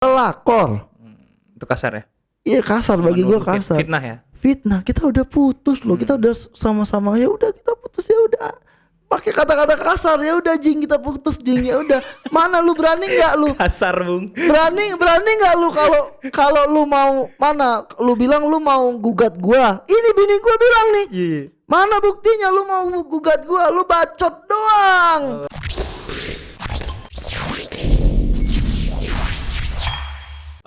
pelakor. Itu kasar ya? Iya kasar, bagi gue kasar. Fitnah ya? Fitnah. Kita udah putus loh. Kita udah sama-sama, ya udah kita putus, ya udah. Pakai kata-kata kasar, ya udah Jing, kita putus Jing, ya udah. Mana lu, berani nggak lu? Kasar Bung. Berani nggak lu kalau lu mau, mana lu bilang lu mau gugat gua. Ini bini gua bilang nih. Iya. Mana buktinya lu mau gugat gua? Lu bacot doang.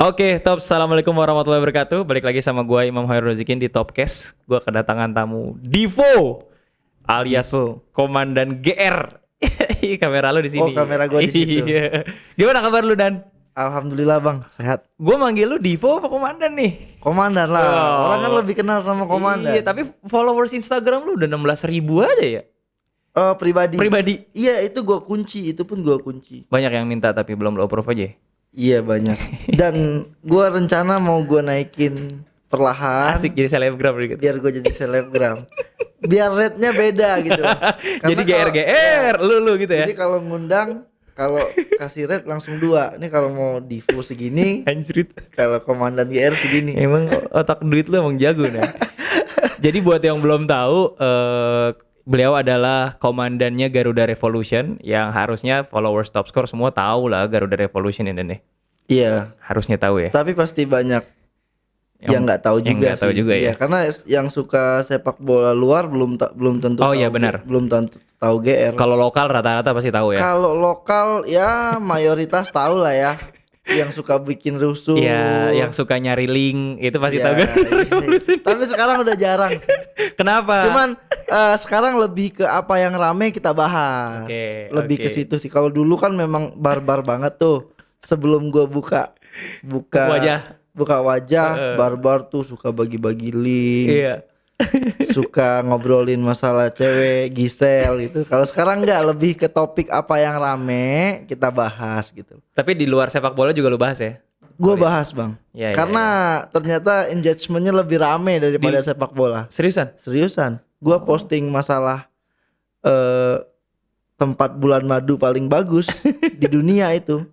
Oke, Top. Assalamualaikum warahmatullahi wabarakatuh. Balik lagi sama gue Imam Hoirul Rozikin di Topcast. Gue kedatangan tamu Divo alias Komandan GR. Kamera lu di sini. Oh, kamera gua di situ. Iya. Gimana kabar lu, Dan? Alhamdulillah bang, sehat. Gue manggil lu Divo apa Komandan nih? Komandan lah. Oh. Orang kan lebih kenal sama komandan. Iya, tapi followers Instagram lu udah 16.000 aja ya? Pribadi. Pribadi. Iya, itu gua kunci, itu pun gua kunci. Banyak yang minta tapi belum lo approve aja. Iya banyak. Dan gua rencana mau gua naikin perlahan. Asik jadi selebgram gitu. Biar gua jadi selebgram. Biar rate-nya beda gitu. Jadi GR lu gitu ya. Jadi kalau ngundang, kalau kasih rate langsung 2. Ini kalau mau Divo segini, Anjrit. kalau komandan GR segini. Emang otak duit lu emang jago nah. Jadi buat yang belum tahu, beliau adalah komandannya Garuda Revolution yang harusnya followers Top Score semua tahu lah Garuda Revolution ini nih. Iya. Harusnya tahu ya. Tapi pasti banyak yang nggak tahu juga nggak tahu sih. juga ya. Karena yang suka sepak bola luar belum tentu. Oh iya benar. Belum tentu tahu GR. Kalau lokal rata-rata pasti tahu ya. Kalau lokal ya mayoritas tahu lah ya. Yang suka bikin rusuh. Iya, yang suka nyari link itu pasti Ya, tahu Garuda Revolution. Tapi sekarang udah jarang sih. Kenapa? Cuman sekarang lebih ke apa yang rame kita bahas. Lebih ke situ sih. Kalau dulu kan memang barbar banget tuh. Sebelum gua buka wajah, barbar tuh suka bagi-bagi link. Iya. Suka ngobrolin masalah cewek, Gisel gitu. Kalau sekarang enggak, lebih ke topik apa yang rame kita bahas gitu. Tapi di luar sepak bola juga lu bahas ya? Gua bahas bang. Ya, karena ternyata engagementnya lebih rame daripada sepak bola. Seriusan? Gua posting masalah tempat bulan madu paling bagus di dunia itu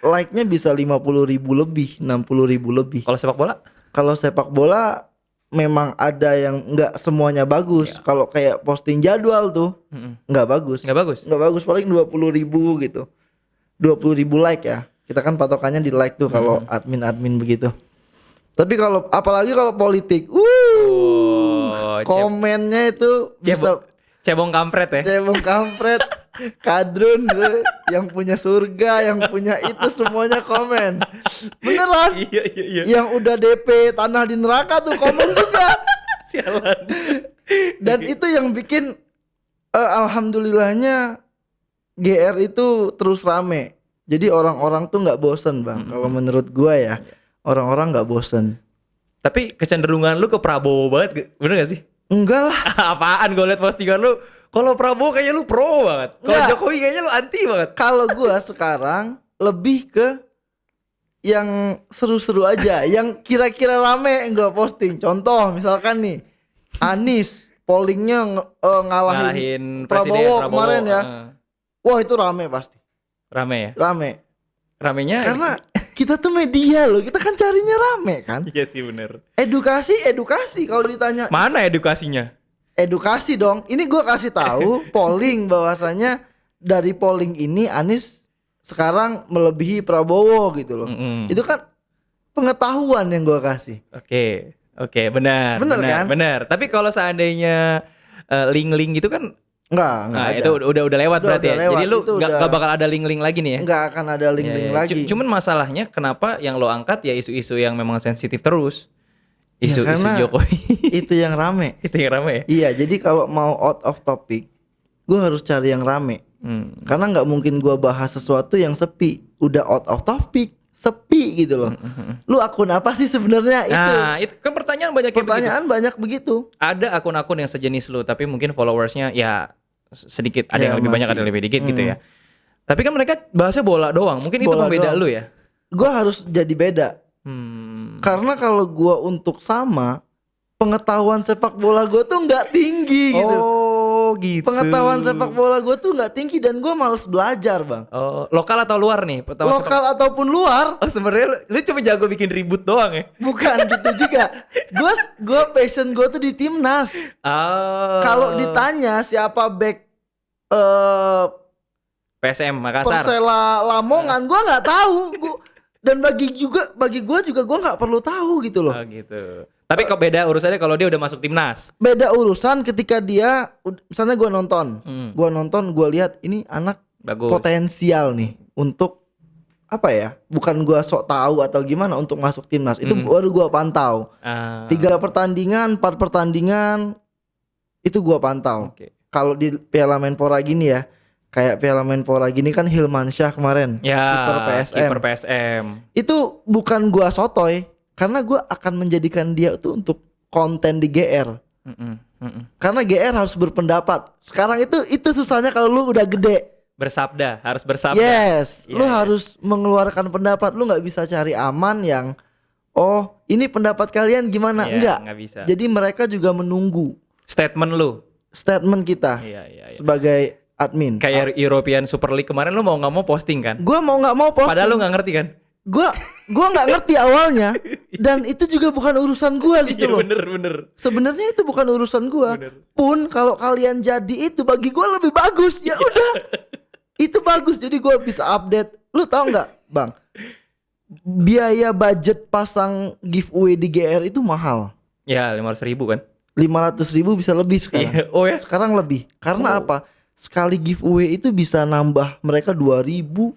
like-nya bisa 50.000 lebih, 60.000 lebih. Kalau sepak bola Memang ada yang nggak semuanya bagus. Kalau kayak posting jadwal tuh nggak bagus. Paling 20.000 gitu. 20.000 like ya. Kita kan patokannya di like tuh kalau admin begitu. Tapi kalau apalagi kalau politik, komennya itu bisa cebong kampret ya. Kadrun yang punya surga, yang punya itu semuanya komen. Beneran? Iya. Yang udah DP tanah di neraka tuh komen juga. Sialan. Dan itu yang bikin alhamdulillahnya GR itu terus rame. Jadi orang-orang tuh nggak bosen bang. Kalau menurut gua ya, orang-orang nggak bosen. Tapi kecenderungan lu ke Prabowo banget, bener gak sih? Enggak lah. Apaan gue liat postingan lu? Kalau Prabowo kayaknya lu pro banget. Kalau Jokowi kayaknya lu anti banget. Kalau gua sekarang lebih ke yang seru-seru aja, yang kira-kira rame gua posting. Contoh misalkan nih, Anies pollingnya ngalahin Prabowo kemarin ya. Wah itu rame pasti. Rame ya? Ramenya karena kita tuh media loh, kita kan carinya rame kan. Iya sih bener. Edukasi kalau ditanya. Mana edukasinya? Edukasi dong. Ini gue kasih tahu polling bahwasanya dari polling ini Anies sekarang melebihi Prabowo gitu loh. Itu kan pengetahuan yang gue kasih. Oke, benar. Kan? Benar. Tapi kalau seandainya link-link gitu kan enggak itu udah lewat berarti ya. Lewat. Jadi lu enggak bakal ada link-link lagi nih ya. Enggak akan ada link-link lagi. Cuman masalahnya kenapa yang lo angkat ya isu-isu yang memang sensitif terus. Isu-isu Jokowi. Itu yang rame. Ya? Iya, jadi kalau mau out of topic, gue harus cari yang rame. Karena nggak mungkin gue bahas sesuatu yang sepi. Udah out of topic, sepi gitu loh. Lu akun apa sih sebenarnya itu? Nah, itu kan pertanyaan banyak begitu. Ada akun-akun yang sejenis lu, tapi mungkin followersnya ya sedikit. Ada yang lebih banyak, ada yang lebih dikit gitu ya. Tapi kan mereka bahasnya bola doang. Mungkin itu pembeda lu ya. Gue harus jadi beda. Karena kalau gua untuk sama, pengetahuan sepak bola gua tuh nggak tinggi gitu. Oh gitu. Pengetahuan sepak bola gue tuh nggak tinggi dan gue males belajar bang. Oh, lokal atau luar nih? Lokal ataupun luar. Oh sebenarnya lu cuma jago bikin ribut doang ya? Bukan gitu juga. Gue passion gue tuh di timnas. Kalau ditanya siapa back PSM Makassar, Persela Lamongan, gue nggak tahu. Dan bagi gue juga gue nggak perlu tahu gitu loh. Oh gitu. Tapi kok beda urusannya kalau dia udah masuk timnas? Beda urusan ketika dia, misalnya gue nonton, gue lihat ini anak bagus, potensial nih untuk apa ya? Bukan gue sok tahu atau gimana untuk masuk timnas. Itu baru gue pantau. 3 pertandingan, 4 pertandingan itu gue pantau. Okay. Kalau di Piala Menpora gini ya, kayak Piala Menpora gini kan Hilmansyah kemarin, kiper PSM. Itu bukan gue sotoy. Karena gue akan menjadikan dia tuh untuk konten di GR. Karena GR harus berpendapat. Sekarang itu susahnya kalau lu udah gede. Harus bersabda. Yes, lu harus mengeluarkan pendapat. Lu nggak bisa cari aman yang ini pendapat kalian gimana? Enggak. Bisa. Jadi mereka juga menunggu statement kita sebagai admin. Kayak European Super League kemarin lu mau nggak mau posting kan? Gue mau nggak mau posting. Padahal lu nggak ngerti kan? Gua nggak ngerti awalnya dan itu juga bukan urusan gua gitu loh. Bener. Sebenarnya itu bukan urusan gua. Pun kalau kalian jadi itu bagi gua lebih bagus. Ya udah. Itu bagus jadi gua bisa update. Lu tahu nggak, Bang? Biaya budget pasang giveaway di GR itu mahal. Ya, 500.000 kan? 500.000 bisa lebih sekarang. Oh ya? Sekarang lebih. Karena apa? Sekali giveaway itu bisa nambah mereka 2.000, 3.000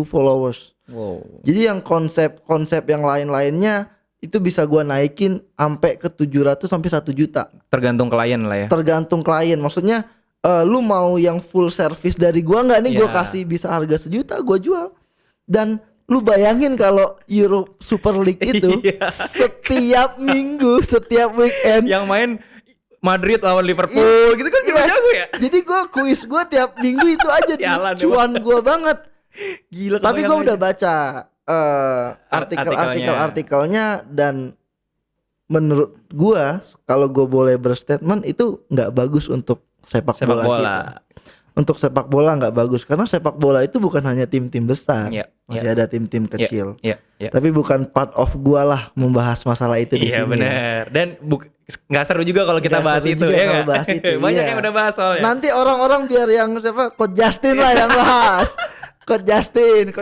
followers. Wow. Jadi yang konsep yang lain-lainnya itu bisa gua naikin sampai ke 700 sampai 1 juta. Tergantung klien lah ya. Tergantung klien. Maksudnya lu mau yang full service dari gua enggak nih? Gua kasih bisa harga 1 juta gua jual. Dan lu bayangin kalau Euro Super League itu setiap minggu, setiap weekend yang main Madrid lawan Liverpool gitu kan jago ya. Jadi kuis gua tiap minggu itu aja cuan gua banget. Gila. Tapi gue udah baca artikelnya dan menurut gue kalau gue boleh berstatement itu nggak bagus untuk sepak bola kita. Untuk sepak bola nggak bagus karena sepak bola itu bukan hanya tim-tim besar, masih ada tim-tim kecil. Tapi bukan part of gue lah membahas masalah itu di sini. Iya benar. Dan nggak seru juga kalau kita bahas itu ya bahas itu. Banyak yang udah bahas soalnya. Nanti orang-orang biar yang Coach Justin lah yang bahas. Coach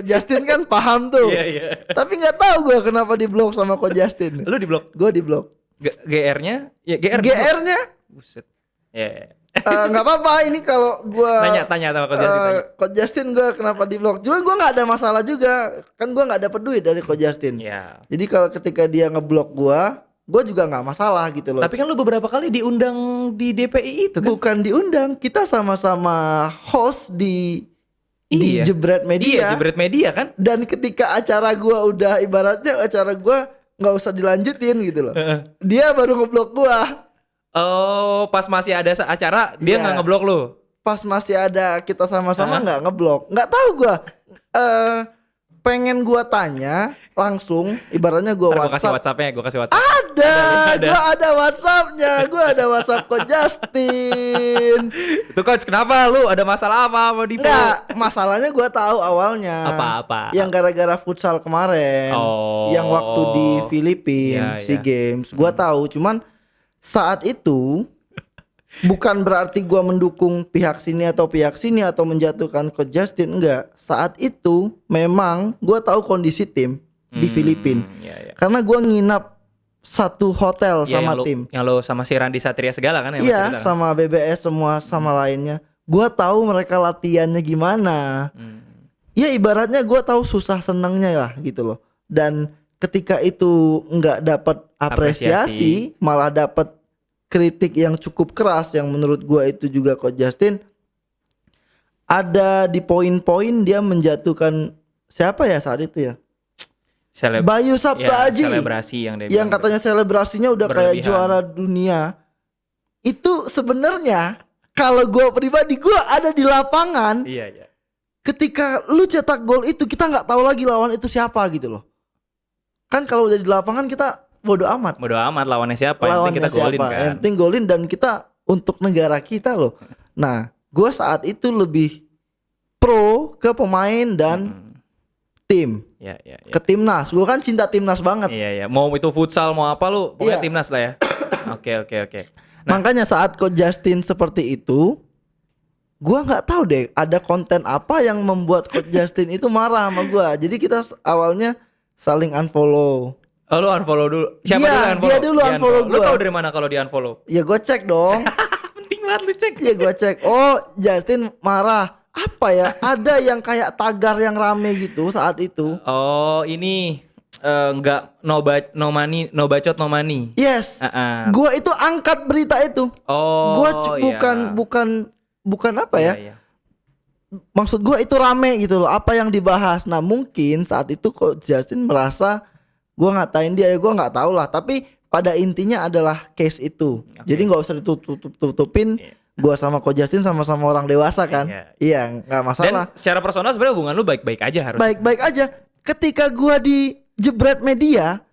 Justin kan paham tuh. Iya. Tapi nggak tahu gue kenapa diblok sama Coach Justin. Lu diblok? Gue diblok. GR-nya? Ya GR-nya? Buset. Ya. Nggak apa-apa ini kalau gue tanya sama Coach Justin. Coach Justin gue kenapa diblok? Cuma gue nggak ada masalah juga. Kan gue nggak dapet duit dari Coach Justin. Iya. Jadi kalau ketika dia ngeblok gue juga nggak masalah gitu loh. Tapi kan lu beberapa kali diundang di DPI itu kan? Bukan diundang, kita sama-sama host di Jebret Media. Iya, Jebret Media kan. Dan ketika acara gua udah ibaratnya acara gua nggak usah dilanjutin gitu loh. Dia baru ngeblok gua. Oh, pas masih ada acara dia nggak ngeblok lu. Pas masih ada kita sama-sama nggak ngeblok. Nggak tahu gua. Pengen gua tanya langsung, ibaratnya gua WhatsApp. Gue kasih WhatsApp. Ada. Gua ada WhatsAppnya. Gua ada WhatsApp Coach Justin. Itu Coach, kenapa lu ada masalah apa sama Divo? Enggak, masalahnya gua tahu awalnya. Apa? Yang gara-gara futsal kemarin. Yang waktu di Filipina SEA Games. Gua tahu, cuman saat itu bukan berarti gua mendukung pihak sini atau menjatuhkan Coach Justin, enggak. Saat itu memang gua tahu kondisi tim di Filipina. Karena gua nginap satu hotel sama tim. Yang lo sama si Randy Satria segala kan ya? Iya, sama BBS semua sama lainnya. Gua tahu mereka latihannya gimana. Ya ibaratnya gua tahu susah senangnya lah gitu loh. Dan ketika itu nggak dapat apresiasi, malah dapat kritik yang cukup keras yang menurut gua itu juga Coach Justin ada di poin-poin dia menjatuhkan siapa ya saat itu ya? Bayu Sabtu Aji. Selebrasi yang katanya selebrasinya udah kayak juara dunia. Itu sebenarnya kalau gua pribadi gua ada di lapangan. Iya. Ketika lu cetak gol itu kita nggak tahu lagi lawan itu siapa gitu loh. Kan kalau udah di lapangan kita bodo amat lawannya siapa, yang penting kita golin kan. Yang penting golin dan kita untuk negara kita loh. Nah, gue saat itu lebih pro ke pemain dan tim. Ya. Ke timnas. Gue kan cinta timnas banget. Iya. Mau itu futsal mau apa lu, pokoknya Iya. timnas lah ya. Oke. Nah. Makanya saat Coach Justin seperti itu, gue nggak tahu deh ada konten apa yang membuat Coach Justin itu marah sama gue. Jadi kita awalnya saling unfollow. Oh, lu unfollow dulu. Siapa Iya, dulu unfollow? dia dulu unfollow Lu gua. tahu dari mana kalau dia unfollow? Ya gue cek dong. Penting banget lu cek. Ya gue cek. Oh, Justin marah. Apa ya? Ada yang kayak tagar yang rame gitu saat itu. Oh, ini enggak no money, no bacot no money. Yes. Gue itu angkat berita itu. Oh. Gue bukan apa ya? Iya. Maksud gue itu rame gitu loh. Apa yang dibahas? Nah mungkin saat itu kok Justin merasa gue ngatain dia, ya gue nggak tahu lah. Tapi pada intinya adalah case itu. Jadi nggak usah ditutupin. Gue sama Coach Justin sama-sama orang dewasa kan. Iya, nggak masalah. Dan secara personal sebenarnya hubungan lu baik-baik aja harus. Baik-baik aja. Ketika gue di jebret media,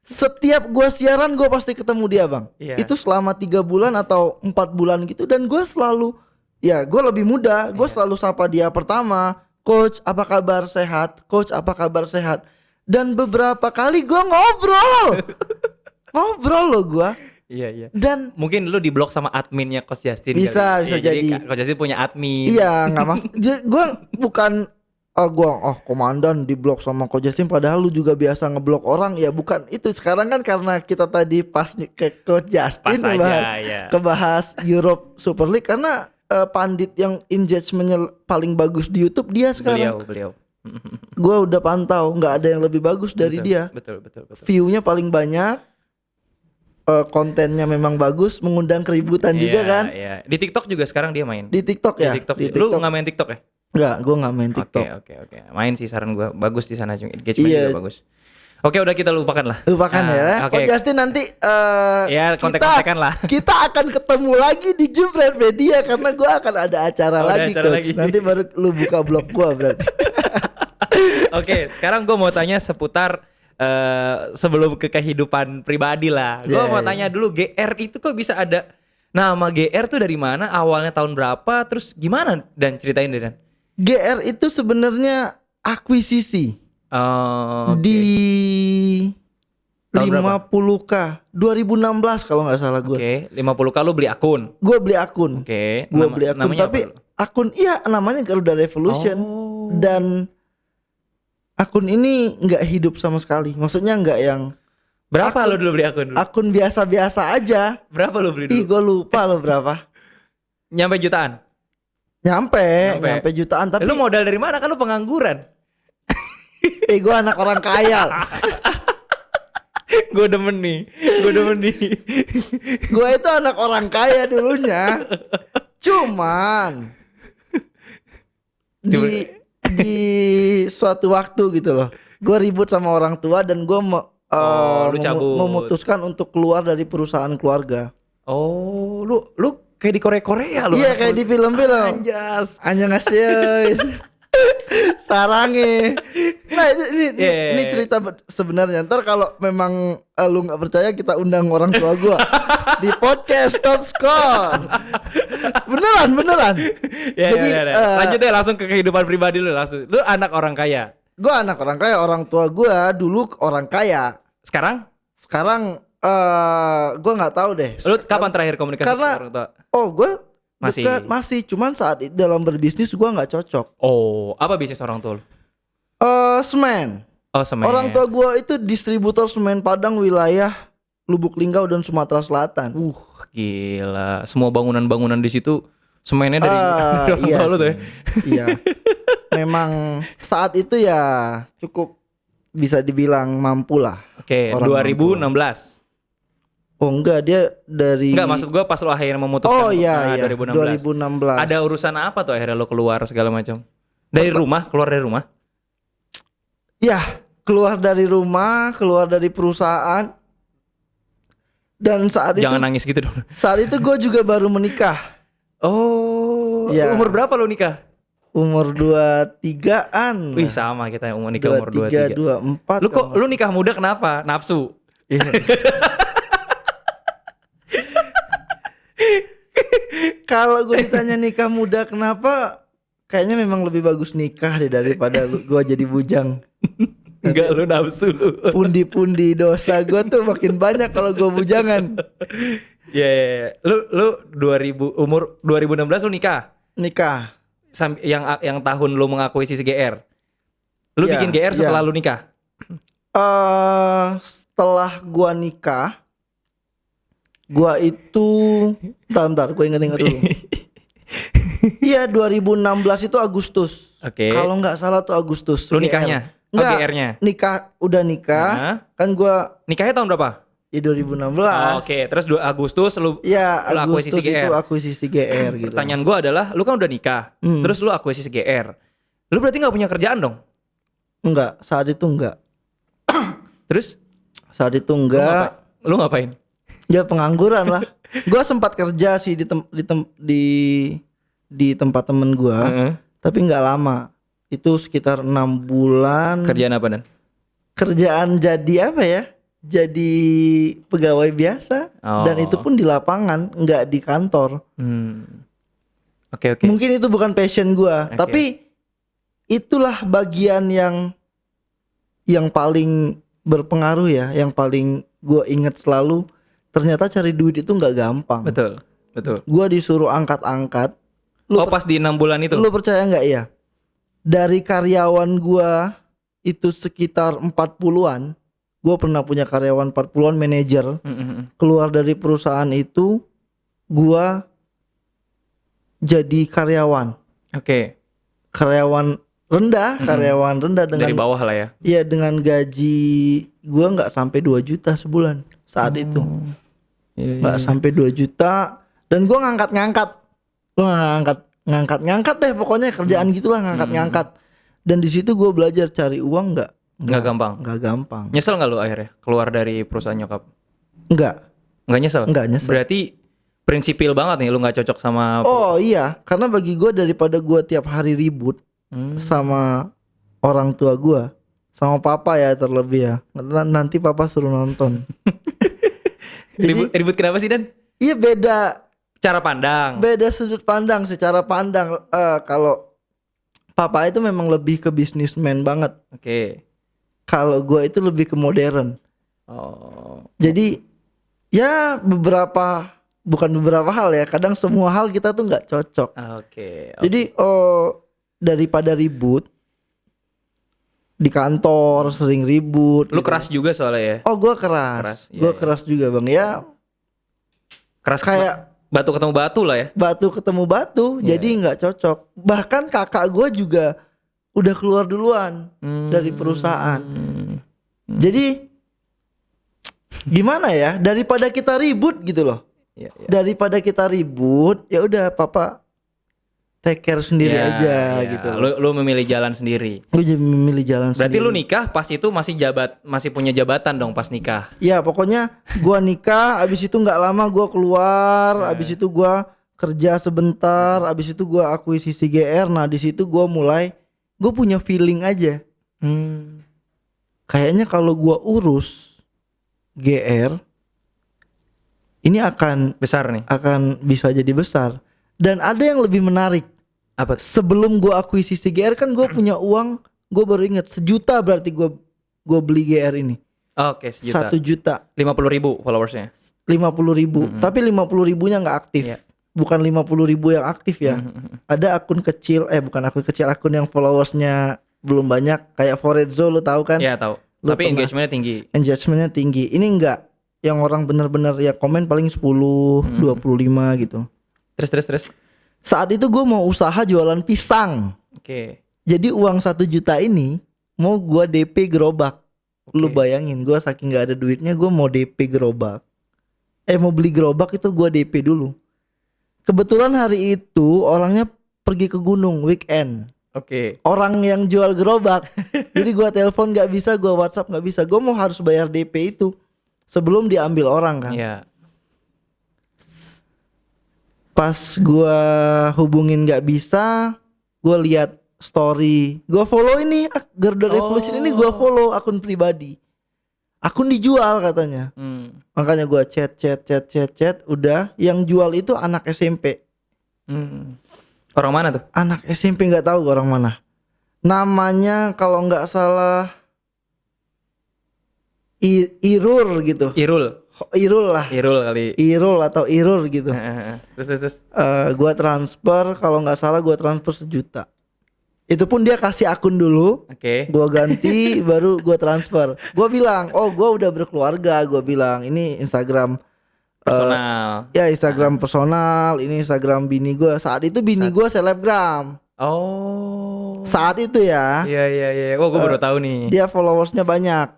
setiap gue siaran gue pasti ketemu dia bang. Itu selama 3 bulan atau 4 bulan gitu. Dan gue selalu, ya gue lebih muda, gue selalu sapa dia pertama, Coach apa kabar, sehat? Coach apa kabar, sehat? Dan beberapa kali gue ngobrol loh gue. Iya. Dan mungkin lu diblok sama adminnya Coach Justin. Bisa jadi. Coach Justin punya admin. Iya, nggak gue bukan komandan diblok sama Coach Justin, padahal lu juga biasa ngeblok orang. Ya bukan itu. Sekarang kan karena kita tadi pas ke Coach Justin kebahas Europe Super League, karena pandit yang engagementnya paling bagus di YouTube dia sekarang. Beliau. Gue udah pantau, nggak ada yang lebih bagus dari dia. Betul. View-nya paling banyak. Kontennya memang bagus, mengundang keributan juga kan. Iya. Di TikTok juga sekarang dia main. Di TikTok ya. Di TikTok. Lu nggak main TikTok ya? Enggak, gue nggak main TikTok. Oke. Main sih, saran gue bagus di sana, engagement juga bagus. Oke, udah kita lupakan lah. Ya. Coach Justin nanti ya kontek-kontekan lah. Kita akan ketemu lagi di Jebret Media karena gue akan ada acara lagi, Coach. Nanti baru lu buka blog gue berarti. Oke, sekarang gue mau tanya seputar sebelum ke kehidupan pribadi lah. Gue mau tanya dulu, GR itu kok bisa ada nama GR tuh dari mana? Awalnya tahun berapa? Terus gimana? Dan ceritain deh Dan. GR itu sebenarnya akuisisi. Di 50k 2016 kalau nggak salah gue. Oke, 50k lu beli akun. Gue beli akun. Oke. Gue beli akun, tapi akun namanya Garuda Revolution. Dan akun ini nggak hidup sama sekali. Maksudnya nggak yang. Berapa lo dulu beli akun dulu? Akun biasa-biasa aja. Berapa lo beli dulu? Ih, gue lupa lo berapa. Nyampe jutaan? Nyampe jutaan. Tapi lu modal dari mana? Kan lu pengangguran. Gue anak orang kaya. Gue demen nih. Gue itu anak orang kaya dulunya. Cuman di suatu waktu gitu loh, gue ribut sama orang tua dan gue memutuskan untuk keluar dari perusahaan keluarga. Oh, lu kayak di Korea lu. Iya, kayak di film-film. Annyeonghaseyo. Sarange. Nah ini cerita sebenarnya. Ntar kalau memang lu nggak percaya, kita undang orang tua gue di podcast Top Score. Beneran. Jadi lanjut deh langsung ke kehidupan pribadi lu langsung. Lu anak orang kaya. Gue anak orang kaya. Orang tua gue dulu orang kaya. Sekarang gue nggak tahu deh. Lu kapan terakhir komunikasi sama orang tua? Gue masih, cuman saat itu dalam berbisnis gue nggak cocok. Oh, apa bisnis orang tua lu? Semen. Oh, semen. Orang tua gue itu distributor semen Padang wilayah Lubuk Linggau dan Sumatera Selatan. Gila. Semua bangunan-bangunan di situ semennya dari orang tua lu tuh ya. Iya. Memang saat itu ya cukup bisa dibilang mampu lah. Oke, 2016. Oh enggak, dia dari. Enggak, maksud gue pas lo akhirnya memutuskan. 2016. Ada urusan apa tuh akhirnya lo keluar segala macam? Keluar dari rumah? Ya, keluar dari rumah, keluar dari perusahaan. Dan saat itu. Jangan nangis gitu dong. Saat itu gue juga baru menikah. Oh, ya. Umur berapa lo nikah? Umur 23-an. Wih, sama kita yang nikah umur 23. 24. Lu nikah muda kenapa? Nafsu. Kalau gue ditanya nikah muda kenapa, kayaknya memang lebih bagus nikah deh daripada gue jadi bujang. Enggak, lu nafsu lu. Pundi-pundi dosa gue tuh makin banyak kalau gue bujangan. Ya. Lu 2016 lu nikah. Nikah. Yang tahun lu mengakuisisi GR. Lu bikin GR setelah lu nikah. Setelah gue nikah, gue itu bentar gue inget-inget dulu. Iya 2016 itu Agustus. Oke. Kalau nggak salah tuh Agustus. Lu nikahnya? Enggak, GR-nya. Udah nikah. Kan gua nikahnya tahun berapa? Ya 2016. Oke, terus 2 Agustus lu Agustus akuisisi GR. itu akuisisi GR gitu. Pertanyaan gua adalah, lu kan udah nikah, terus lu akuisisi GR. Lu berarti enggak punya kerjaan dong? Enggak, saat itu enggak. Terus? Saat itu enggak. Lu ngapain? Ya pengangguran lah. Gua sempat kerja sih di tempat temen gua, tapi enggak lama. Itu sekitar 6 bulan. Kerjaan apa Dan? Kerjaan jadi apa ya? Jadi pegawai biasa. Dan itu pun di lapangan, nggak di kantor. Oke. Mungkin itu bukan passion gua, tapi itulah bagian yang paling berpengaruh ya, yang paling gua inget selalu. Ternyata cari duit itu nggak gampang. Betul. Gua disuruh angkat-angkat. Pas di 6 bulan itu? Lu percaya nggak ya? Dari karyawan gua itu sekitar 40-an. Gua pernah punya karyawan 40-an, manajer. Keluar dari perusahaan itu, gua jadi karyawan. Oke. Karyawan rendah dengan dari bawah lah ya. Iya, dengan gaji gua nggak sampai 2 juta sebulan saat itu. Nggak sampai 2 juta. Dan gua ngangkat-ngangkat deh, pokoknya kerjaan gitulah, ngangkat-ngangkat. Dan di situ gue belajar cari uang nggak gampang. Nyesel nggak lu akhirnya keluar dari perusahaan nyokap? Nggak nyesel. Berarti prinsipil banget nih, lu nggak cocok sama. Oh iya, karena bagi gue daripada gue tiap hari ribut sama orang tua gue, sama papa ya terlebih ya. Nanti papa suruh nonton. Ribut kenapa sih Dan? Iya, beda cara pandang. Beda sudut pandang, secara pandang. Kalau papa itu memang lebih ke bisnismen banget. Oke. Kalau gue itu lebih ke modern. Jadi ya bukan beberapa hal ya. Kadang semua hal kita tuh nggak cocok. Oke. Jadi daripada ribut di kantor, sering ribut. Lu gitu. Keras juga soalnya ya? Oh, gue keras. Gue keras juga bang. Ya. Keras kayak batu ketemu batu lah ya. Batu ketemu batu, jadi nggak cocok. Bahkan kakak gue juga udah keluar duluan dari perusahaan. Jadi gimana ya? Daripada kita ribut gitu loh. Daripada kita ribut, ya udah papa take care sendiri aja gitu. Lu memilih jalan sendiri. Gue jadi memilih jalan Berarti sendiri. Lu nikah pas itu masih punya jabatan dong pas nikah. Ya pokoknya gua nikah, abis itu nggak lama gua keluar, abis itu gua kerja sebentar, abis itu gua akuisisi GR. Nah di situ gua punya feeling aja. Kayaknya kalau gua urus GR ini akan besar nih. Akan bisa jadi besar. Dan ada yang lebih menarik. Apa? Sebelum gue akuisisi GR kan gue punya uang, gue baru inget 1 juta berarti gue beli GR ini. Oke, 1 juta. 50.000 followersnya. 50.000. Tapi 50.000-nya nggak aktif. Bukan 50.000 yang aktif ya. Ada akun kecil, bukan akun kecil, akun yang followersnya belum banyak. Kayak Forezzo, lu tahu kan? Iya tahu. Tapi engagementnya tinggi. Engagementnya tinggi. Ini enggak. Yang orang bener-bener ya komen paling 10, 25 gitu. Terus. Saat itu gue mau usaha jualan pisang. Oke. Jadi uang 1 juta ini mau gue DP gerobak. Lu bayangin, gue saking gak ada duitnya gue mau DP gerobak. Mau beli gerobak itu gue DP dulu. Kebetulan hari itu orangnya pergi ke gunung weekend. Oke. Orang yang jual gerobak. Jadi gue telepon gak bisa, gue WhatsApp gak bisa. Gue mau harus bayar DP itu sebelum diambil orang kan. Iya. Pas gue hubungin gak bisa, gue lihat story, gue follow ini Garda Revolution ini, gue follow akun pribadi, akun dijual katanya. Makanya gue chat, udah yang jual itu anak SMP. Orang mana tuh? Anak SMP, nggak tahu orang mana. Namanya kalau nggak salah Irul gitu. Irul lah. Irul kali. Irul atau Irul gitu. Terus. Gua transfer, kalau nggak salah gua transfer 1 juta. Itu pun dia kasih akun dulu. Oke. Gua ganti baru gua transfer. Gua bilang, "Oh, gua udah berkeluarga." Gua bilang, "Ini Instagram Personal. ya Instagram personal, ini Instagram bini gua." Saat itu bini gua selebgram. Oh. Saat itu ya. Iya. Oh, gua baru tahu nih. Dia followersnya banyak.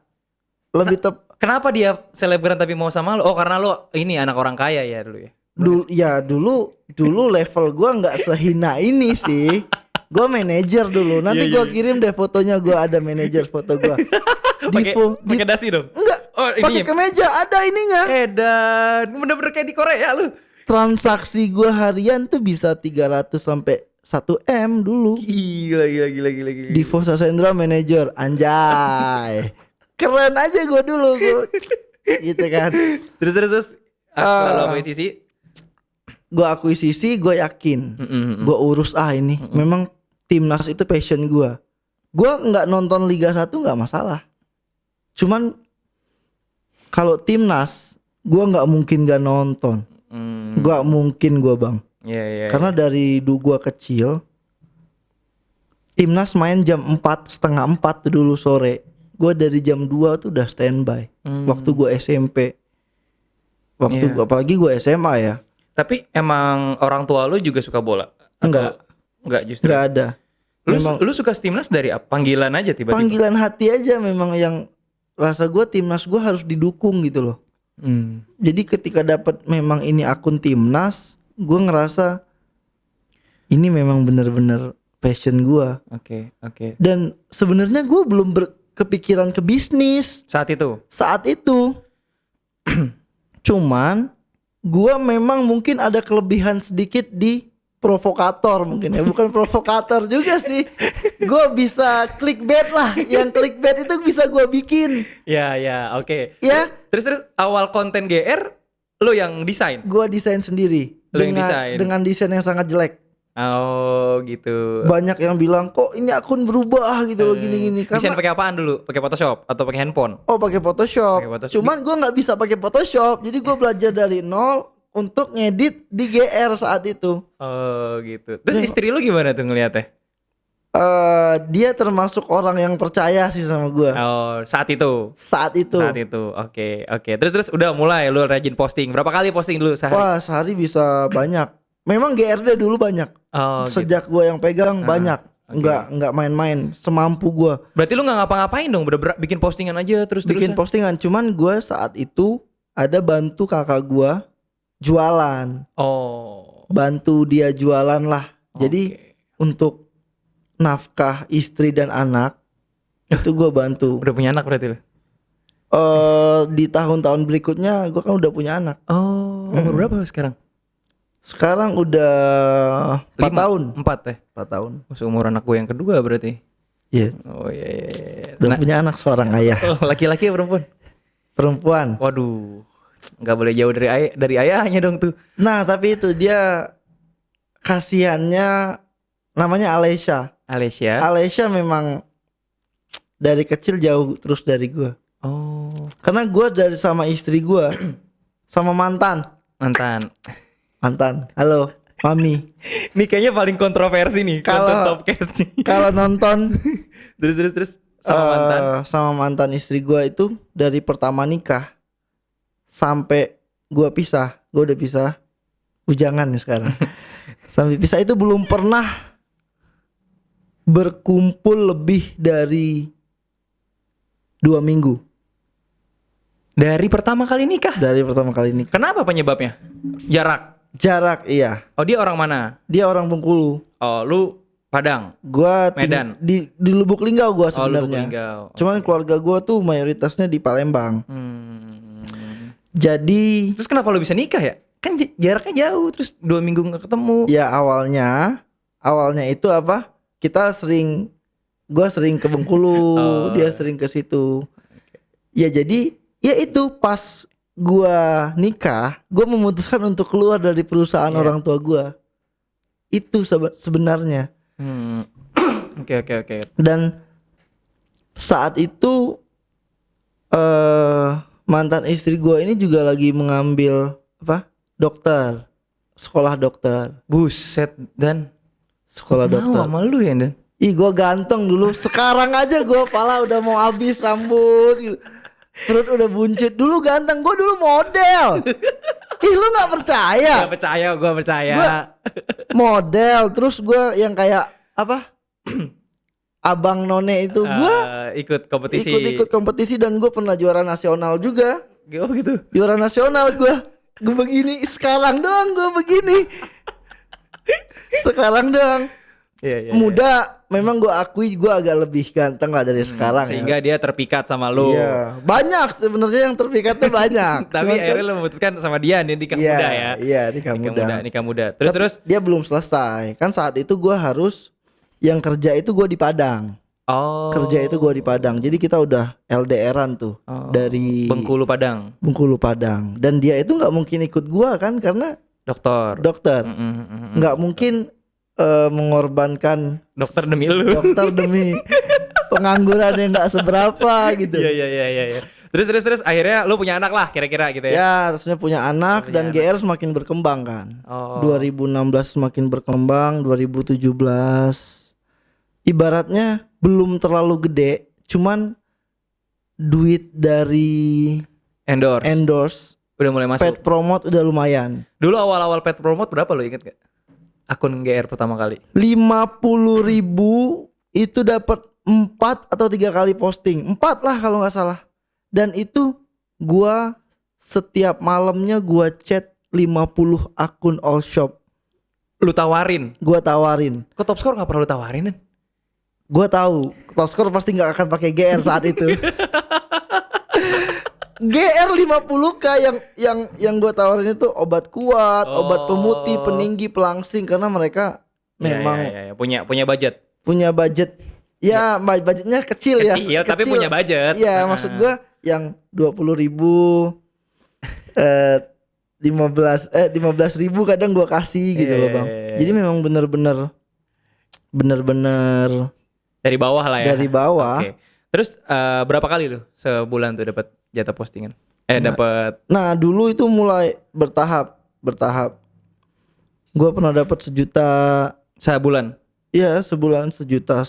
Lebih Kenapa dia selebgram tapi mau sama lo? Oh, karena lo ini anak orang kaya ya dulu ya. Dulu level gua nggak sehina ini sih. Gua manajer dulu. Nanti gua kirim deh fotonya, gua ada manajer foto gua. Pakai dasi dong? Enggak. Oh, pakai kemeja, ada ininya. Dan bener-bener kayak di Korea lu. Transaksi gua harian tuh bisa 300 sampai 1 M dulu. Gila. Divo Sasendra manajer, anjay. Keren aja gua dulu gua. Gitu kan. Terus setelah gua akuisisi, gua yakin. Gua urus ini. Memang timnas itu passion gua. Gua nggak nonton Liga 1 nggak masalah. Cuman kalau timnas, gua nggak mungkin gak nonton. Gak mungkin gua, Bang. Iya. Karena dari gua kecil, timnas main jam 4, setengah 4 dulu sore. Gua dari jam 2 tuh udah standby. Waktu gua SMP. Apalagi gua SMA ya. Tapi emang orang tua lu juga suka bola? Enggak justru. Enggak ada. Lu suka timnas dari apa? Panggilan aja tiba-tiba? Panggilan hati aja memang, yang rasa gua timnas gua harus didukung gitu loh. Jadi ketika dapat memang ini akun timnas, gua ngerasa ini memang benar-benar passion gua. Oke. Dan sebenarnya gua belum kepikiran ke bisnis saat itu. Cuman gua memang mungkin ada kelebihan sedikit di provokator mungkin ya. Bukan provokator juga sih. Gua bisa clickbait lah. Yang clickbait itu bisa gua bikin. Ya, oke. Ya. Terus awal konten GR lo yang desain? Gua desain sendiri. Dengan desain yang sangat jelek. Oh, gitu. Banyak yang bilang, "Kok ini akun berubah gitu loh gini-gini." Desain pakai apaan dulu? Pakai Photoshop atau pakai handphone? Oh, pakai Photoshop. Cuman gua nggak bisa pakai Photoshop. Jadi gua belajar dari nol untuk ngedit di GR saat itu. Oh, gitu. Terus istri lu gimana tuh ngeliatnya? Dia termasuk orang yang percaya sih sama gua. Oh, saat itu. Oke. Terus udah mulai lu rajin posting. Berapa kali posting dulu sehari? Wah, sehari bisa banyak. Memang GRD dulu banyak. Oh, sejak gitu. gua yang pegang banyak. Okay. Enggak main-main, semampu gua. Berarti lu enggak ngapa-ngapain dong, bener-bener bikin postingan aja terus-terusan. Bikin postingan, cuman gua saat itu ada bantu kakak gua jualan. Oh. Bantu dia jualan lah. Jadi untuk nafkah istri dan anak itu gua bantu. Udah punya anak berarti lu? Di tahun-tahun berikutnya gua kan udah punya anak. Oh, umur berapa sekarang? Sekarang udah 4 tahun. 4 ya? 4 tahun. Seumur anak gue yang kedua berarti. Iya. Oh iya. Udah punya anak seorang ayah. Laki-laki ya perempuan? Perempuan. Waduh. Gak boleh jauh dari ayahnya dong tuh. Nah, tapi itu dia kasihannya, namanya Alessia. Alessia memang dari kecil jauh terus dari gue. Oh. Karena gue dari sama istri gue sama mantan. Halo, Mami. Ini kayaknya paling kontroversi nih konten Topcast nih. Kalau nonton terus sama mantan istri gue itu dari pertama nikah sampai gue udah pisah, bujangan nih sekarang. Sampai pisah itu belum pernah berkumpul lebih dari 2 minggu. Dari pertama kali nikah? Kenapa penyebabnya? Jarak, iya. Oh, dia orang mana? Dia orang Bengkulu. Oh, lu Padang? Gua Medan? Di Lubuk Linggau gua sebenarnya. Lubuk Linggau. Cuman keluarga gua tuh mayoritasnya di Palembang. Jadi terus kenapa lu bisa nikah ya? Kan jaraknya jauh, terus 2 minggu gak ketemu. Ya awalnya itu apa? Gua sering ke Bengkulu, dia sering ke situ. Ya jadi ya itu pas gua nikah, gua memutuskan untuk keluar dari perusahaan orang tua gua. itu sebenarnya. Oke. Dan saat itu mantan istri gue ini juga lagi mengambil dokter, sekolah dokter. Buset, Dan sekolah dokter. Mau sama lu ya, Dan? Ih, gue ganteng dulu. Sekarang aja gue pala udah mau habis rambut gitu. Perut udah buncit. Dulu ganteng, gue dulu model. Ih, lu gak percaya? Gak percaya, gue percaya. Gua model, terus gue yang kayak Abang None itu gue ikut kompetisi. Ikut kompetisi dan gue pernah juara nasional juga. Oh gitu. Juara nasional gue begini. Sekarang doang gue begini. Sekarang doang. Iya. Muda, memang gue akui gue agak lebih ganteng lah dari sekarang. Sehingga dia terpikat sama lu. Iya, banyak sebenarnya yang terpikatnya banyak. Tapi akhirnya lu memutuskan sama dia nih nikah muda ya. Iya, nikah muda. Terus dia belum selesai. Kan saat itu gue harus yang kerja itu gue di Padang. Oh. Kerja itu gue di Padang. Jadi kita udah LDRan tuh dari Bengkulu Padang. Dan dia itu nggak mungkin ikut gue kan karena dokter. Nggak mungkin mengorbankan dokter demi pengangguran yang nggak seberapa gitu. Iya. Terus akhirnya lu punya anak lah kira-kira gitu ya. Ya, terusnya punya anak dan GR semakin berkembang kan. 2016 semakin berkembang, 2017 ibaratnya belum terlalu gede, cuman duit dari endorse udah mulai masuk. Pet promote udah lumayan. Dulu awal-awal pet promote berapa lo inget gak? Akun GR pertama kali 50.000 itu dapat 4 atau 3 kali posting. 4 lah kalau gak salah. Dan itu gua setiap malamnya gua chat 50 akun all shop. Lu tawarin? Gua tawarin. Kok top score gak pernah lu tawarin kan? Gua tahu top score pasti gak akan pakai GR saat itu. GR 50k yang gue tawarin itu obat kuat, obat pemutih, peninggi, pelangsing karena mereka memang punya budget. Punya budget. Ya, budgetnya kecil ya. Kecil tapi punya budget. Iya, maksud gue yang 20.000 15.000 kadang gue kasih gitu loh, Bang. Jadi memang benar-benar dari bawah lah ya. Dari bawah. Okay. Terus berapa kali lu sebulan tuh dapat jatah postingan? Dapat. Nah, dulu itu mulai bertahap. Gua pernah dapat 1 juta sebulan. Iya, sebulan 1,5 juta.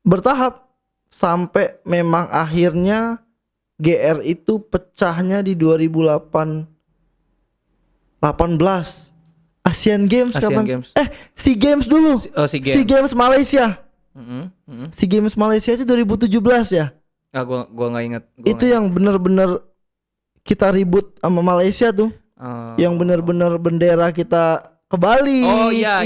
Bertahap sampai memang akhirnya GR itu pecahnya di 2018 Asian Games kapan? Games. SEA Games dulu. SEA Games Malaysia. SEA Games Malaysia itu 2017 ya. Gua nggak ingat. Itu yang benar-benar kita ribut sama Malaysia tuh. Yang benar-benar bendera kita ke Bali. Oh iya.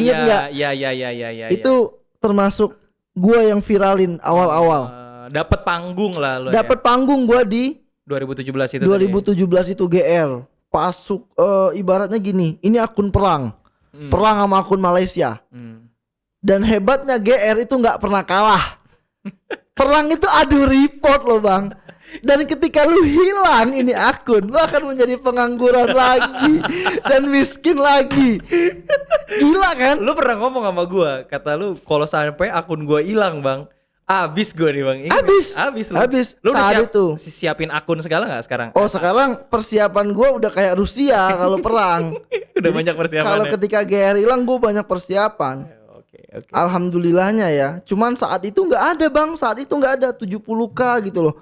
Itu termasuk gua yang viralin awal-awal. Dapat panggung lah lo. Dapat panggung gua di 2017 itu. 2017 itu GR. Pasuk ibaratnya gini, ini akun perang. Perang sama akun Malaysia. Dan hebatnya GR itu nggak pernah kalah. Perang itu adu report loh, Bang. Dan ketika lu hilang ini akun, lu akan menjadi pengangguran lagi dan miskin lagi. Gila kan? Lu pernah ngomong sama gua, kata lu kalau sampai akun gua hilang, Bang, abis gua nih, Bang. Abis. Lu saat itu siapin akun segala nggak sekarang? Sekarang persiapan gua udah kayak Rusia kalau perang. Udah banyak persiapan. Kalau ketika GR hilang gua banyak persiapan. Okay. Alhamdulillahnya ya. Cuman saat itu nggak ada, Bang. Saat itu nggak ada 70k gitu loh.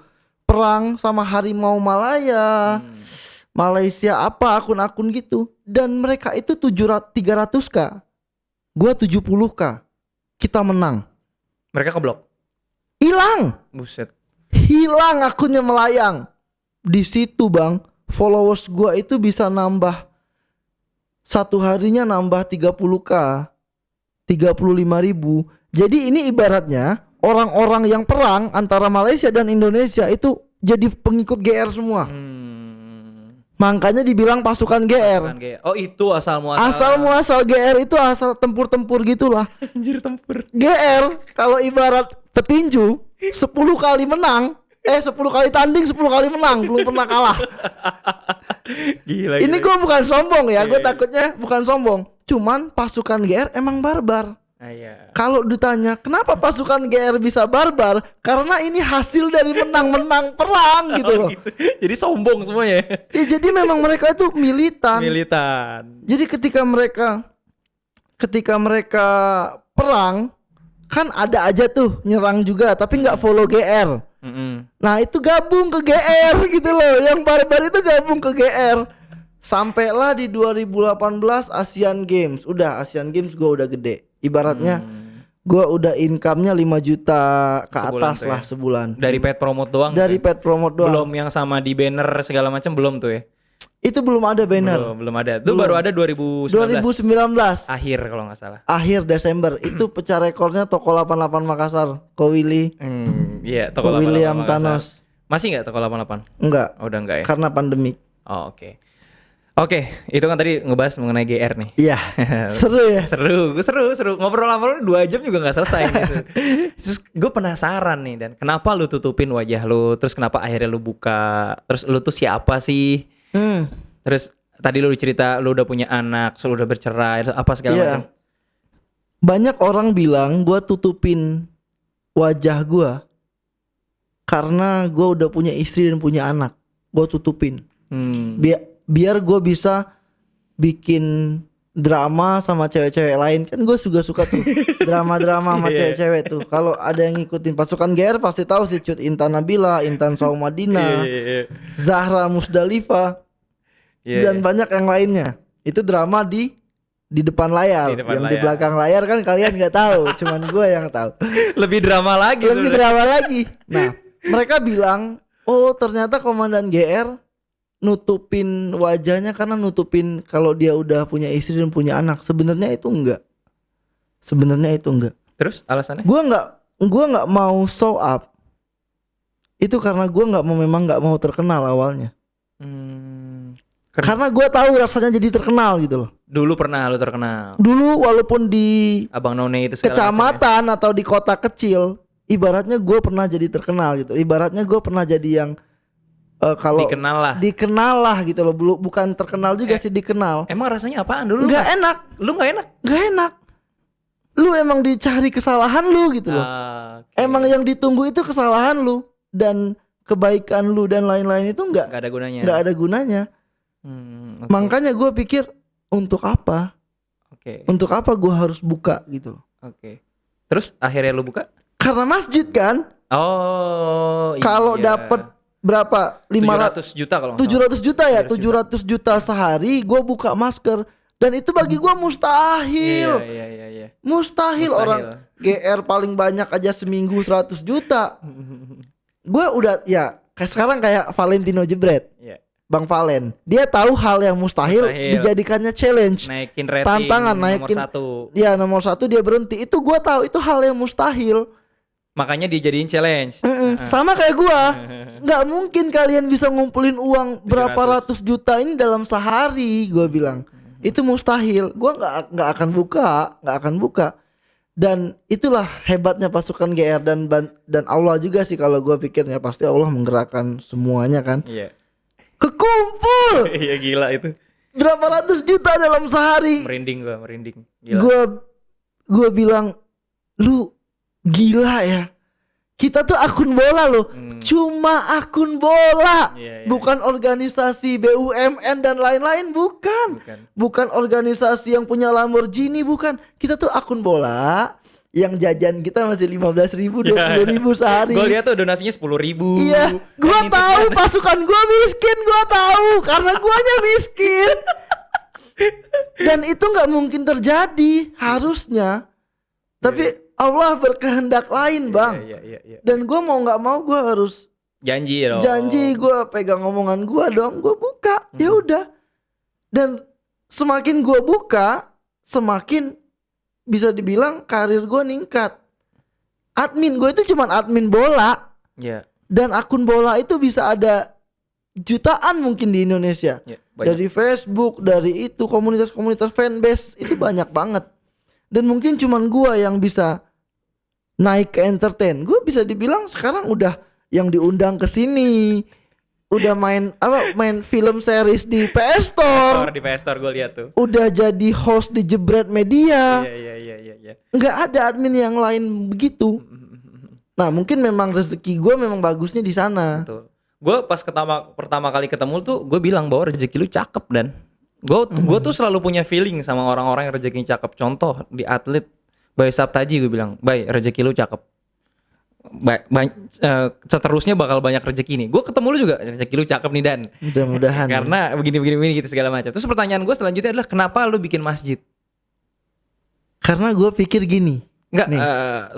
Perang sama harimau Malaya, Malaysia apa akun-akun gitu. Dan mereka itu 300k. Gua 70k. Kita menang. Mereka keblok. Hilang. Buset. Hilang akunnya melayang. Di situ, Bang, followers gua itu bisa nambah. Satu harinya nambah 30k. 35.000. Jadi ini ibaratnya orang-orang yang perang antara Malaysia dan Indonesia itu jadi pengikut GR semua. Makanya dibilang pasukan GR. Oh, itu asal muasal GR itu asal tempur-tempur gitulah. Anjir, tempur. GR kalau ibarat petinju 10 kali menang, 10 kali tanding 10 kali menang, belum pernah kalah. Gila. Ini gue bukan sombong ya, gue takutnya bukan sombong. Cuman pasukan GR emang barbar. Iya. Kalau ditanya kenapa pasukan GR bisa barbar, karena ini hasil dari menang-menang perang gitu loh. Gitu. Jadi sombong semuanya. Ya, jadi memang mereka itu militan. Jadi ketika mereka perang kan ada aja tuh nyerang juga tapi nggak follow GR. Nah itu gabung ke GR gitu loh. Yang barbar itu gabung ke GR. Sampailah di 2018 Asian Games. Udah Asian Games gue udah gede. Ibaratnya gue udah income-nya 5 juta ke sebulan atas lah ya? Sebulan. Dari paid promote doang. Dari paid promote doang. Belum yang sama di banner segala macam belum tuh ya? Itu belum ada banner. Belum ada. Itu baru ada 2019. Akhir kalau nggak salah. Akhir Desember. Itu pecah rekornya Toko 88 Makassar. Ko Willy. Iya, Toko 88 William Makassar. Thanos. Masih nggak Toko 88? Enggak. Oh, udah enggak ya? Karena pandemik. Oh, oke. Oke, itu kan tadi ngebahas mengenai GR nih. Iya. Seru ya. seru. Ngobrol-ngobrol 2 jam juga nggak selesai gitu. Terus gue penasaran nih, dan kenapa lu tutupin wajah lu? Terus kenapa akhirnya lu buka? Terus lu tuh siapa sih? Terus tadi lu cerita lu udah punya anak, lu udah bercerai, apa segala macam. Banyak orang bilang gue tutupin wajah gue karena gue udah punya istri dan punya anak. Gue tutupin. Biar gue bisa bikin drama sama cewek-cewek lain. Kan gue juga suka tuh drama-drama sama cewek-cewek tuh. Kalau ada yang ngikutin pasukan GR pasti tahu sih, Cut Intan Nabila, Intan Saumadina, Zahra Musdalifah, dan banyak yang lainnya. Itu drama di depan layar. Di belakang layar kan kalian nggak tahu, cuman gue yang tahu. Lebih drama lagi. Nah, mereka bilang, oh ternyata Komandan GR nutupin wajahnya karena nutupin kalau dia udah punya istri dan punya anak. Sebenarnya itu enggak. Terus alasannya? Gua nggak mau show up. Itu karena memang nggak mau terkenal awalnya. Karena gue tahu rasanya jadi terkenal gitu loh. Dulu pernah lu terkenal. Dulu walaupun di Abang None itu kecamatan atau di kota kecil, ibaratnya gue pernah jadi terkenal gitu. Ibaratnya gue pernah jadi yang kalau dikenal lah gitu loh. Bukan terkenal juga sih, dikenal. Emang rasanya apaan dulu? Gak enak. Lu gak enak. Lu emang dicari kesalahan lu gitu loh. Emang yang ditunggu itu kesalahan lu dan kebaikan lu dan lain-lain itu gak ada gunanya. Okay. Makanya gue pikir untuk apa? Untuk apa gue harus buka gitu loh. Terus akhirnya lu buka? Karena masjid kan. Kalau dapet berapa? 700 juta kalau 700 juta ya, 700 juta sehari gue buka masker. Dan itu bagi gue mustahil. Iya. Mustahil. Orang GR paling banyak aja seminggu 100 juta. Gue udah kayak sekarang kayak Valentino Jebret. Bang Valen, dia tahu hal yang mustahil. Dijadikannya challenge. Naikin rating, tantangan, naikin nomor 1. Ya nomor 1 dia berhenti. Itu gue tahu itu hal yang mustahil. Makanya dijadiin challenge. Sama kayak gua. Nggak mungkin kalian bisa ngumpulin uang berapa ratus juta ini dalam sehari. Gua bilang itu mustahil. Gua nggak akan buka. Dan itulah hebatnya pasukan GR dan Allah juga sih, kalau gua pikirnya pasti Allah menggerakkan semuanya kan. Iya. Kekumpul. Iya gila itu. Berapa ratus juta dalam sehari. Merinding. Gila. Gua bilang, lu gila ya. Kita tuh akun bola loh. Cuma akun bola. Bukan organisasi BUMN dan lain-lain. Bukan organisasi yang punya Lamborghini. Bukan. Kita tuh akun bola. Yang jajan kita masih 15.000, 20.000 sehari. Gue lihat tuh donasinya 10.000. Iya. Gue tahu pasukan gue miskin. Gue tahu karena guanya miskin. Dan itu gak mungkin terjadi harusnya. Tapi Allah berkehendak lain, Bang. Iya. Dan gue mau nggak mau gue harus janji gue pegang omongan gue dong. Gue buka. Ya udah. Dan semakin gue buka, semakin bisa dibilang karir gue ningkat. Admin gue itu cuman admin bola. Dan akun bola itu bisa ada jutaan mungkin di Indonesia. Dari Facebook, dari itu komunitas-komunitas fanbase itu banyak banget. Dan mungkin cuman gue yang bisa naik ke entertain. Gue bisa dibilang sekarang udah yang diundang ke sini, udah main film series di PS Store. Di PS Store gue lihat tuh. Udah jadi host di Jebret Media. Iya. Nggak ada admin yang lain begitu. Nah, mungkin memang rezeki gue memang bagusnya di sana. Betul. Gue pas pertama kali ketemu tuh gue bilang bahwa rezeki lu cakep dan gue tuh selalu punya feeling sama orang-orang yang rezekinya cakep. Contoh di atlet Bayu Saptaji gue bilang, "Bay, rezeki lu cakep. Seterusnya bakal banyak rezeki nih." Gue ketemu lu juga, rezeki lu cakep nih Dan. Mudah-mudahan. Karena begini gitu segala macam. Terus pertanyaan gue selanjutnya adalah kenapa lu bikin masjid? Karena gue pikir gini. Enggak,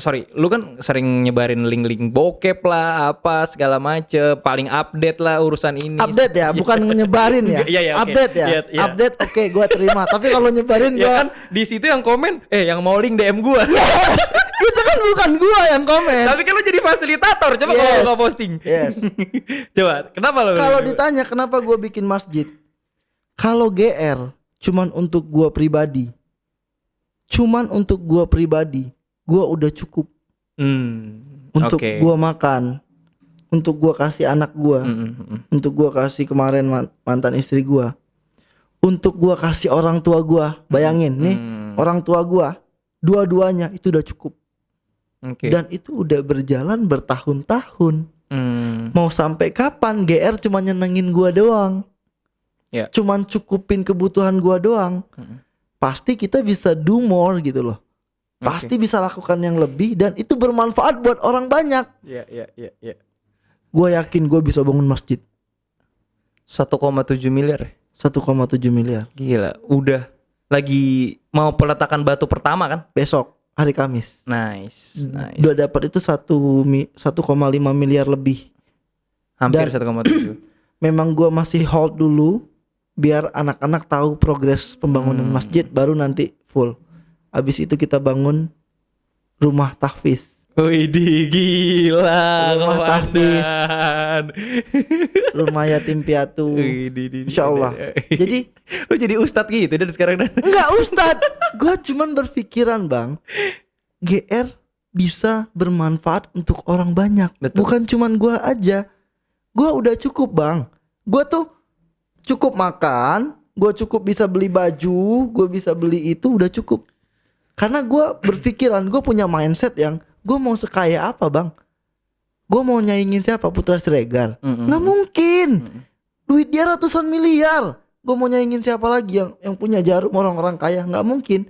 sorry, lu kan sering nyebarin link-link bokep lah, apa segala macem, paling update lah urusan ini. Update ya, bukan nyebarin ya. Iya, update ya. Iya. Update oke, gue terima. Tapi kalau nyebarin ya kan di situ yang komen, yang mau link DM gue. Yes, itu kan bukan gue yang komen. Tapi kan lu jadi fasilitator, coba kalau lu nggak posting. Yes. Coba, kenapa lu? Kalau ditanya kenapa gue bikin masjid, kalau GR cuman untuk gue pribadi, gue udah cukup untuk gue makan, untuk gue kasih anak gue, untuk gue kasih kemarin mantan istri gue, untuk gue kasih orang tua gue. Bayangin nih, orang tua gue dua-duanya itu udah cukup. Dan itu udah berjalan bertahun-tahun. Mau sampai kapan GR cuma nyenengin gue doang, cuman cukupin kebutuhan gue doang. Pasti kita bisa do more gitu loh. Pasti bisa lakukan yang lebih dan itu bermanfaat buat orang banyak. Iya. Gue yakin gue bisa bangun masjid 1,7 miliar. 1,7 miliar. Gila, udah lagi mau peletakan batu pertama kan? Besok hari Kamis. Nice. Udah dapat itu 1,5 miliar lebih. Hampir 1,7. Memang gue masih hold dulu biar anak-anak tahu progres pembangunan masjid, baru nanti full. Abis itu kita bangun rumah tahfiz. Wih, gila. Rumah tahfiz. Rumah yatim piatu. Insyaallah. Jadi lu jadi ustadz gitu dan sekarang Dan? Enggak ustadz. Gue cuman berpikiran bang, GR bisa bermanfaat untuk orang banyak. Betul. Bukan cuman gue aja. Gue udah cukup bang. Gue tuh cukup makan, gue cukup bisa beli baju, gue bisa beli itu udah cukup. Karena gue berpikiran, gue punya mindset yang gue mau sekaya apa bang? Gue mau nyaingin siapa? Putra Siregar? Nggak mungkin. Duit dia ratusan miliar. Gue mau nyaingin siapa lagi yang punya Jarum, orang-orang kaya? Nggak mungkin.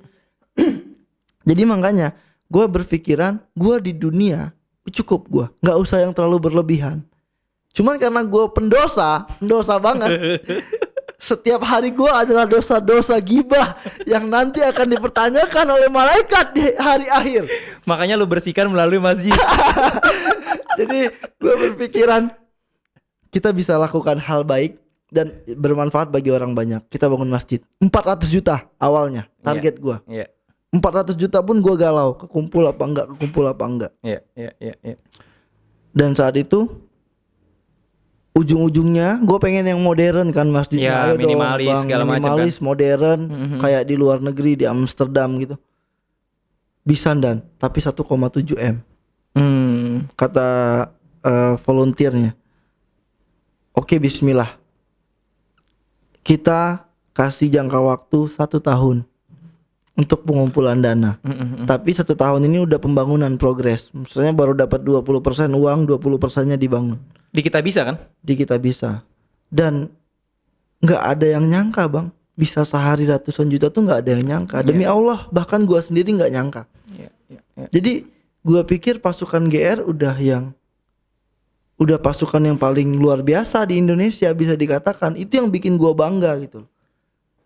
Jadi makanya gue berpikiran, gue di dunia cukup gue, nggak usah yang terlalu berlebihan. Cuman karena gue pendosa banget. Setiap hari gue adalah dosa-dosa gibah yang nanti akan dipertanyakan oleh malaikat di hari akhir. Makanya lu bersihkan melalui masjid. Jadi gue berpikiran kita bisa lakukan hal baik dan bermanfaat bagi orang banyak. Kita bangun masjid 400 juta awalnya target gue. 400 juta pun gue galau, kekumpul apa enggak. Dan saat itu ujung-ujungnya gue pengen yang modern kan masjidnya. Ya, minimalis segala macam kan. Minimalis modern kayak di luar negeri, di Amsterdam gitu. Bisa Dan, tapi 1,7 M. Kata volunteernya. Oke, bismillah. Kita kasih jangka waktu 1 tahun untuk pengumpulan dana. Tapi 1 tahun ini udah pembangunan progres. Misalnya baru dapat 20% uang, 20%-nya dibangun. Di kita bisa kan? Di kita bisa. Dan gak ada yang nyangka bang, bisa sehari ratusan juta tuh gak ada yang nyangka. Demi Allah, bahkan gua sendiri gak nyangka. Jadi gua pikir pasukan GR udah pasukan yang paling luar biasa di Indonesia, bisa dikatakan. Itu yang bikin gua bangga gitu.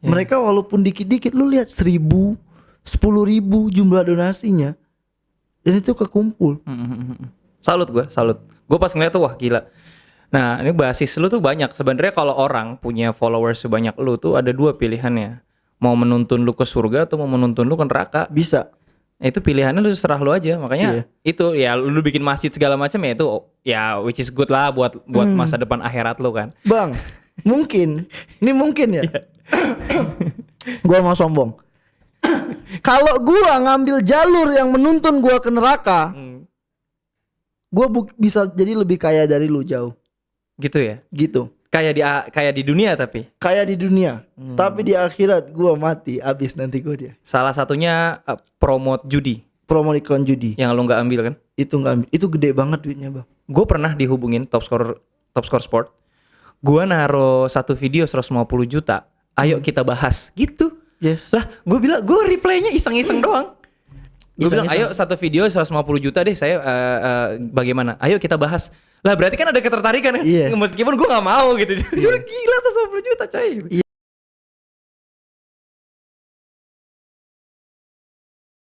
Mereka walaupun dikit-dikit, lu lihat 1.000, 10.000 jumlah donasinya, dan itu kekumpul. Salut gue pas ngeliat tuh, wah gila. Nah, ini basis lu tuh banyak. Sebenarnya kalau orang punya followers sebanyak lu tuh ada 2 pilihannya. Mau menuntun lu ke surga atau mau menuntun lu ke neraka. Bisa. Itu pilihannya lu serah lu aja. Makanya itu ya lu bikin masjid segala macam ya itu ya which is good lah buat masa depan akhirat lu kan. Bang, mungkin. Ini mungkin ya. Gua mau sombong. Kalau gua ngambil jalur yang menuntun gua ke neraka, gua bisa jadi lebih kaya dari lu jauh. Gitu ya. Gitu. Kayak di dunia tapi. Kayak di dunia. Tapi di akhirat gua mati abis nanti gua dia. Salah satunya promote judi. Promo iklan judi. Yang lo nggak ambil kan? Itu nggak ambil. Itu gede banget duitnya, Bang. Gue pernah dihubungin top score sport. Gue naro satu video 150 juta. Ayo kita bahas. Gitu. Yes. Lah, gue bilang gue replaynya iseng-iseng doang. Gue bilang ayo satu video 150 juta deh saya bagaimana? Ayo kita bahas. Lah berarti kan ada ketertarikan ya. Iya. Meskipun gue nggak mau gitu. Gila 150 juta coy.